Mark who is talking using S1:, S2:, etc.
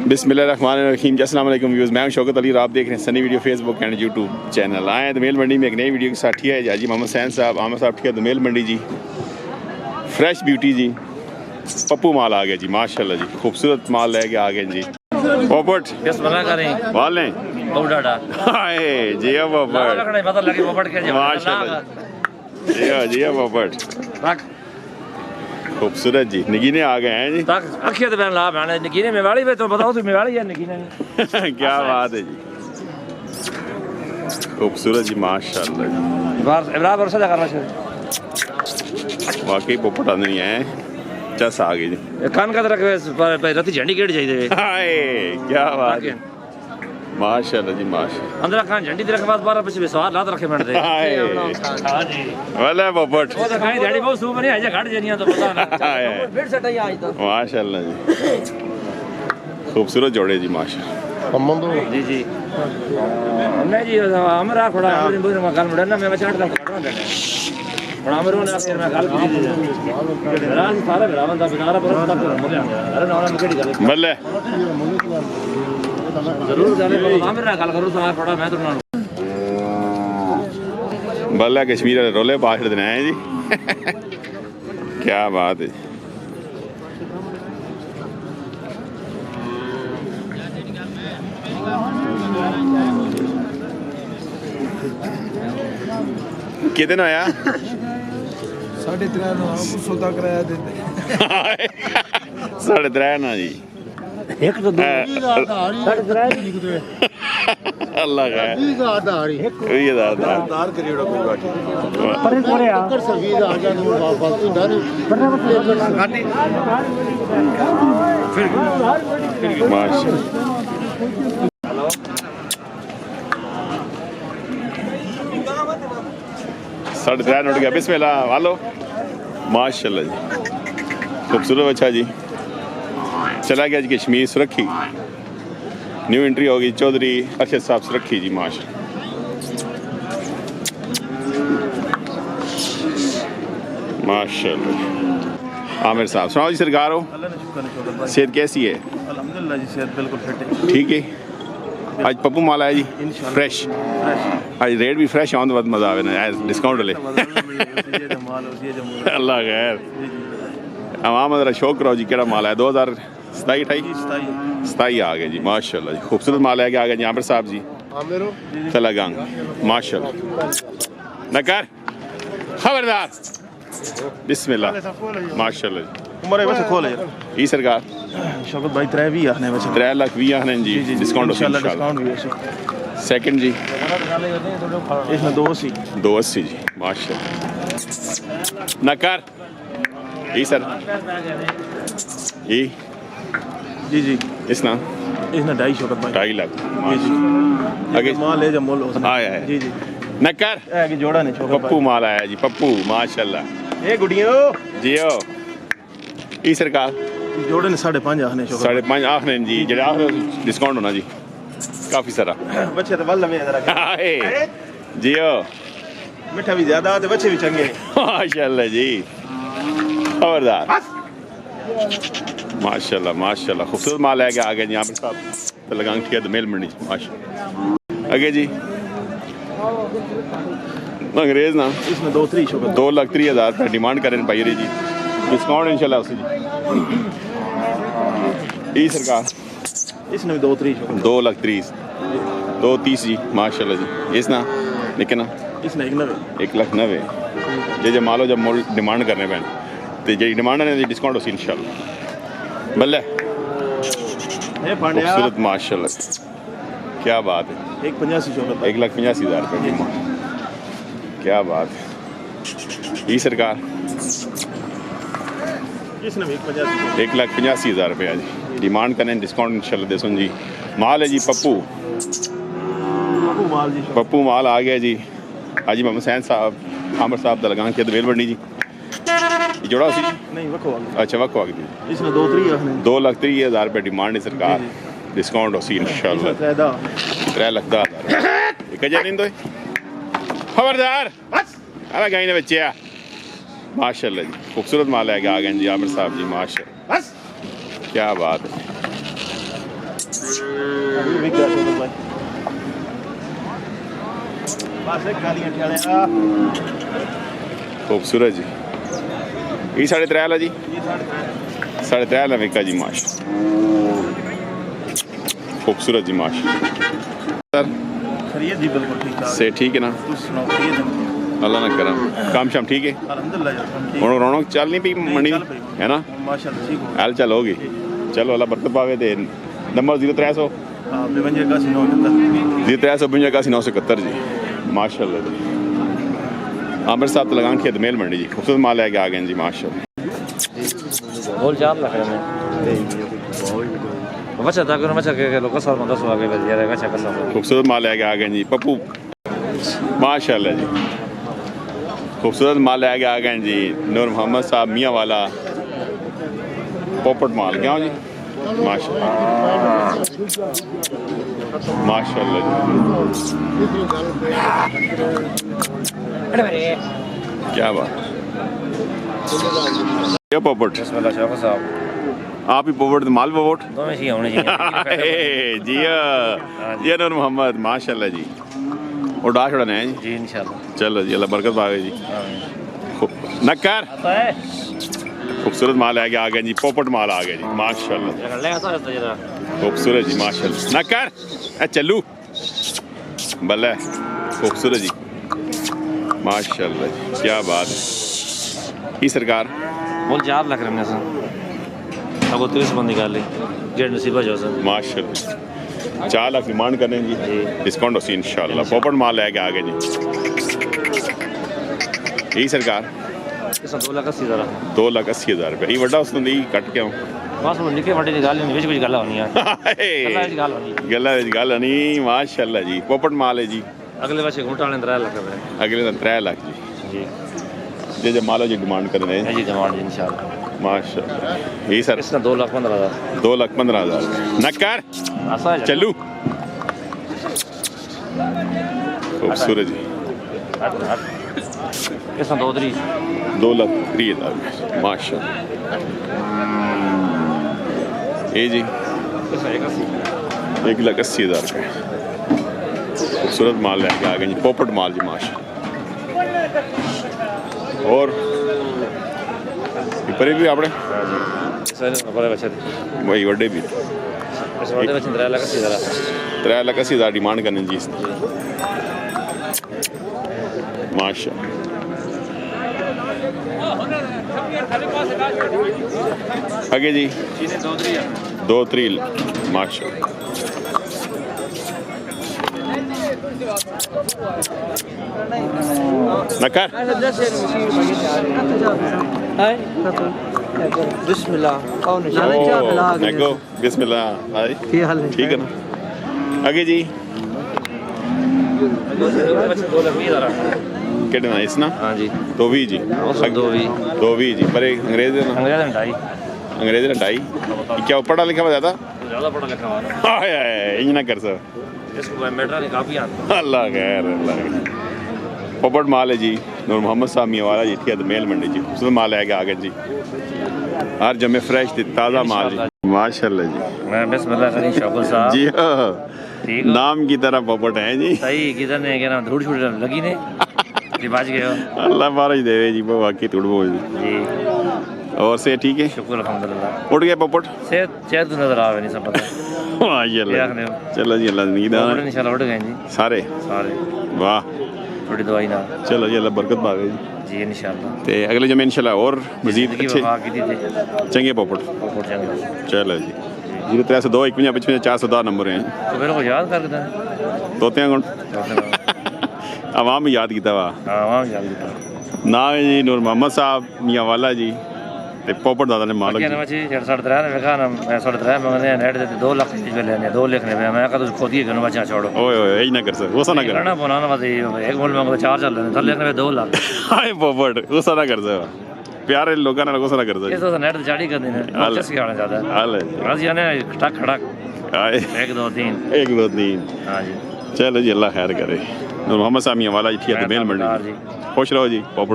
S1: बिस्मिल्लाहिर्रहमानिर्रहीम। अस्सलाम वालेकुम व्यूज़, मैं शौकत अली और आप देख रहे हैं Sunny video Facebook and YouTube channel. आए हैं दमेल मंडी में एक नई वीडियो के साथ। ठीक है जी, मोहम्मद सैन साहब, आमिर साहब, ठीक है दमेल मंडी जी। फ्रेश ब्यूटी जी, पप्पू माल आ गया जी, माशाल्लाह जी, खूबसूरत माल लेके आ गए जी। पोपट वाले जी पोपट माशाल्लाह जी पोपट खूबसूरत जी। नगीने आ गए हैं जी।
S2: अखियां तो मैंने ला मैंने नगीने में वाली तो बताओ तो मेवाली है नगीने
S1: क्या बात है जी, खूबसूरत जी माशाल्लाह जी।
S2: इब्राहिम वर्षा जा करना चाहिए
S1: वाकई पोपट आंदे नहीं है, चस आ गई जी।
S2: कान का तरह राती झंडी केड़ चाहिए
S1: हाय क्या बात है माशाल्लाह जी माशाल्लाह।
S2: अंदर खान झंडी तेरे के पास 12 पीछे सवार लात रखे बैठ दे। हां जी
S1: वाला पोपट
S2: वो तो कहीं झंडी बहुत सूप नहीं आजा घाट जनिया तो पता ना फिर सटा ही आज तो
S1: माशाल्लाह जी, खूबसूरत जोड़े जी माशाल्लाह।
S3: अम्मन दो
S2: जी जी मैं जी हमरा थोड़ा हमरे बोल मकान में ना मैं चाट तक काटवा देना और हमरो ना फिर मैं गल की दी राज सारा बराबर दा बिनारा पर तक मुझे अरे ना मैं केड़ी गल
S1: बल्ले
S2: जरूर जाने पर हमरे ना गल करो तो थोड़ा मैं तो ना
S1: बल्ला कश्मीर रोले पास देना है जी। क्या बात है कितने आया
S3: 3.5 सौदा कराया देते
S1: 3.5 ना जी
S2: एक तो 2
S1: अल्लाह का है 20,000
S3: तार करियोड़ा कोई बात
S2: पर कोरे आ
S3: कर से 20,000 का नहीं वापस तो डर
S2: घाटी फिर
S1: माशाल्लाह। साढ़े 3 उठ गया बिस्मिल्लाह वालो माशाल्लाह जी, खूबसूरत अच्छा जी। चला गया जी कश्मीर सुरखी, न्यू एंट्री होगी चौधरी अरशद साहब सुरखी जी माशाल्लाह। माशाल्लाह आमिर साहब सुनाओ जी सरकार हो, सेहत कैसी है?
S3: अल्हम्दुलिल्लाह जी सेहत बिल्कुल फिट है।
S1: ठीक है। आज पप्पू माल आया जी फ्रेश, आज रेट भी फ्रेश आउंद बहुत मजा आवे ना डिस्काउंट ले अल्लाह खैर। आवाम जरा शौक करो जी, केड़ा माल है 2027-28 आ गया जी माशाल्लाह जी, खूबसूरत माल है आ गया जी। आमिर साहब जी चला गंग माशाल्लाह न कर खबरदार बिस्मिल्लाह माशाल्लाह जी।
S3: उमर वैसे खोल है
S1: ई सरकार
S3: शौकत भाई 3.20 आने वैसे
S1: 3,20,000 आने जी, डिस्काउंट
S3: इंशाल्लाह डिस्काउंट भी है
S1: सेकंड जी
S3: इसमें 280
S1: 280 जी माशाल्लाह न कर ई सर ई
S3: जी जी
S1: इसना
S3: इसमें 2.5 शौकत भाई
S1: 2.5 लाख
S3: जी जी
S1: आगे
S3: माल ले जा मोल
S1: आया है
S3: जी जी
S1: न कर
S3: है कि जोड़ा नहीं शौकत
S1: पप्पू माल आया जी, पप्पू माशाल्लाह
S3: ए गुड़ियो
S1: जियो ई सरकार
S3: जोड़े ने 5.5 आने शौकत
S1: 5.5 आखने जी, जेड़ा आखिर डिस्काउंट होना जी काफी सारा
S3: बच्चे तो वल्ल में जरा
S1: हाय जियो
S3: मिठा भी ज्यादा ते बच्चे भी चंगे
S1: माशाल्लाह जी खबरदार माशाल्लाह माशाल्लाह, खूबसूरत माल है आ गया जी। आमिर साहब तो लगांग ठीक है दमेल मंडी माशाल्लाह। आगे जी अंग्रेज ना
S3: इसमें 2.3 शौकत
S1: 2,30,000 रुपये डिमांड करें भाई रे जी, डिस्काउंट इंशाल्लाह उसी जी। ई सरकार
S3: इसमें भी 2.3 शौकत
S1: 2,30,000 2,30 जी माशाल्लाह जी। इस ना लेकिन
S3: इसमें 190
S1: 1,90,000 जे मालो जब मोल डिमांड करने पैन तो जी डिमांड है डिस्काउंट उसी इंशाल्लाह बल्ले
S3: ए पांड्या
S1: खूबसूरत माशाल्लाह क्या बात है
S3: 185 शौकत
S1: 1,85,000 रुपये डिमांड, क्या बात है। ई सरकार
S3: इसमें भी
S1: 1,85,000 रुपये जी डिमांड करें, डिस्काउंट इंशाल्लाह दे सुन जी। माल है जी पप्पू
S3: माल जी
S1: पप्पू माल आ गया जी। हाजी मोहम्मद सैन साहब आमिर साहब दलगान के दवेल मंडी जी जोड़ा उसी
S3: नहीं वको
S1: अच्छा वक्को आ गई
S3: इसमें 2.3 आने
S1: 2,30,000 रुपये डिमांड है सरकार, डिस्काउंट उसी इंशाल्लाह 3,10,000 एक हजार नहीं दो खबरदार अरे गाई ने बच्चे माशाल्लाह जी, खूबसूरत माल है आ गए जी आमिर साहब जी माशाल्लाह, क्या बात है।
S3: भी क्या शौकत भाई बस एक गालियां ठेलिया
S1: खूबसूरत जी ये 3.5 जी
S3: ये 3.5
S1: 3.5 विका जी माश खूबसूरत जी माश सर
S3: खरीद जी बिल्कुल ठीक ठाक
S1: से ठीक है ना
S3: तू सुनाओ खरीद
S1: अल्लाह ना करम काम शाम ठीक है
S3: अल्हम्दुलिल्लाह यार हम ठीक
S1: ਹੁਣ ਰੌਣਕ ਚੱਲ ਨਹੀਂ ਪਈ ਮੰਡੀ
S3: ਚੱਲ ਪਈ।
S1: ਹੈ ਨਾ
S3: माशाल्लाह ठीक हो
S1: ਹਾਲ ਚਾਲ ਹੋਗੀ ਚਲੋ ਅੱਲਾ ਬਰਕਤ ਪਾਵੇ ਤੇ ਨੰਬਰ 0300
S3: हां 52
S1: 0352 जी माशाल्लाह जी आमिर साहब लगान खेत मेल मंडी जी खूबसूरत माल लेके आ गए जी माशाल्लाह
S2: बोल 4 लाख में बच्चा था करो बच्चा के लोग सर मंदा सो आगे बढ़ जाएगा अच्छा कैसा
S1: खूबसूरत माल लेके आ गए जी पप्पू माशाल्लाह जी खूबसूरत माल लेके आ गए जी नूर मोहम्मद साहब मियाँ वाला पोपट माल क्या हो जी माशाल्लाह माशाल्लाह जी क्या बात क्या पोपट
S2: बिस्मिल्लाह शाह साहब
S1: आप ही पोपट माल पोपट
S2: दोनों ही होने
S1: जी जी नूर मोहम्मद माशाल्लाह जी और डाश उड़ाने हैं जी
S2: जी इंशाल्लाह
S1: चलो जी अल्लाह बरकत पावे जी नक्कर
S2: आता है
S1: खूबसूरत माल आ गया जी पोपट माल आ गया जी माशाल्लाह
S2: ले ऐसा रहता जरा
S1: खूबसूरत जी माशाल्लाह नक्कर ए चलू भले खूबसूरत जी माशाल्लाह जी क्या बात है ये सरकार
S2: बोल 4 लाख रमने से अब 30 बंद निकाल ली गेट नसीबा जो सर
S1: माशाल्लाह 4 लाख डिमांड करने जी
S2: जी
S1: डिस्काउंट होसी इंशाल्लाह पोपट माल लेके आ गए जी यही सरकार
S2: इस 2 लाख 80 हज़ार
S1: 2,80,000 रुपये ये वड्डा उसने दी कट के आऊँ
S2: बस वो निके बड़ी निकाल ली विच कुछ गल्ला होनी है गल्ला विच गल होनी
S1: गल्ला गल नहीं माशाल्लाह जी पोपट माल है जी
S2: अगले वर्ष घुटाने 3 लाख रुपए
S1: अगले दिन 3 लाख जी
S2: जी
S1: जे मालो जी डिमांड कर रहे हैं
S2: जी डिमांड इंशाल्लाह
S1: माशाल्लाह यही सर
S2: इसने 2,15,000
S1: 2,15,000 नक्कर
S2: ऐसा है
S1: चलू खूबसूरत जी
S2: इसने 2-3
S1: 2,30,000 माशाल्लाह ये जी
S2: इसने 81
S1: 1,80,000 रुपये खूबसूरत माल लेके आ गए जी पोपट माल जी माशाल्लाह और परे भी आपने
S2: सर बड़े बच्चे
S1: वही वड्डे भी
S2: इस बड़े बच्चे 3 लाख 80 हज़ार
S1: 3,80,000 डिमांड करने जी इसने माशाल्लाह आगे जी 2-3 माशाल्लाह नकर
S4: बिस्मिल्लाह
S1: नेगो बिस्मिल्लाह हाय ठीक है ना आगे जी
S2: 2 लाख 20 हज़ार
S1: केड़े ना इस ना
S2: हाँ जी
S1: 220 जी
S2: 220
S1: जी पर अंग्रेज ना
S2: अंग्रेज ने 2.5
S1: अंग्रेज ने 2.5 क्या पढ़ा लिखा हुआ ज्यादा
S2: ज़्यादा पढ़ा लिखा हुआ ना
S1: हाय इंज ना कर सर
S2: इसको मेट्रा ने काफ़ी आता
S1: अल्लाह खैर पोपट माल है जी नूर मोहम्मद साहब मियाँ वाला जी थी मेल मंडी जी खूबसूरत माल है आ गए जी हर जमे फ्रेश ताज़ा माल जी माशाल्लाह जी
S2: मैं बिस्मिल्लाह करीम शौकत साहब
S1: जी हाँ
S2: ठीक हो
S1: नाम की तरह पोपट है जी
S2: सही किधर ने क्या नाम धूड़ छूट लगी ने जी बच गए हो
S1: अल्लाह बारिश देवे जी बाकी तुड़बो जी
S2: जी
S1: और से ठीक है
S2: शुक्र अल्हम्दुलिल्लाह
S1: उठ गया पोपट
S2: सेहत तो नजर आवे नहीं सब पता
S1: माशाल्लाह
S2: आखने हो?
S1: चलो जी अल्लाह नींद
S2: और इंशाल्लाह उठ गए जी
S1: सारे
S2: सारे
S1: वाह
S2: थोड़ी दवाई ना
S1: चलो जी अल्लाह बरकत पावे जी
S2: जी इंशाल्लाह
S1: ते अगले जमे इंशाल्लाह और मजीद
S2: जिंदगी
S1: अच्छे
S2: वफा की दी थे
S1: चंगे पोपट
S2: ऊपर चंगा
S1: चलो जी 0302 55 410 नंबर हैं
S2: तो मेरे को याद कर देता
S1: तोते गुण आवाम भी याद किया वा
S2: हाँ वहाँ याद किया
S1: ना है जी नूर मोहम्मद साहब मियाँ वाला जी ते पोपट दादा ने मालक
S2: क्या
S1: जी
S2: नाम है 3.5 ने कहा ना मैं 3.5 में मैंने नेट देते 2 लाख में लेने 2 लिखने पे मैं कहा तो खुद ही करना बच्चा छोड़ो
S1: ओए ओए यही ना कर सर गुस्सा ना कर
S2: करना बनाना बस एक बोल में 4 चल रहे हैं लिखने पे 2 लाख
S1: हाय पोपट गुस्सा ना कर सर प्यारे लोगों ने गुस्सा ना कर
S2: ये
S1: सर
S2: तो नेट चाड़ी कर देने बच्चे से आना ज्यादा
S1: हाल है
S2: बस यानी टक खड़क
S1: हाय
S2: 1 2 3
S1: 1 2 3
S2: हाँ जी
S1: चलो जी अल्लाह खैर करे नूर मोहम्मद साहब मियाँ वाला जी थी मेल मंडी
S2: जी
S1: खुश रहो जी पोपट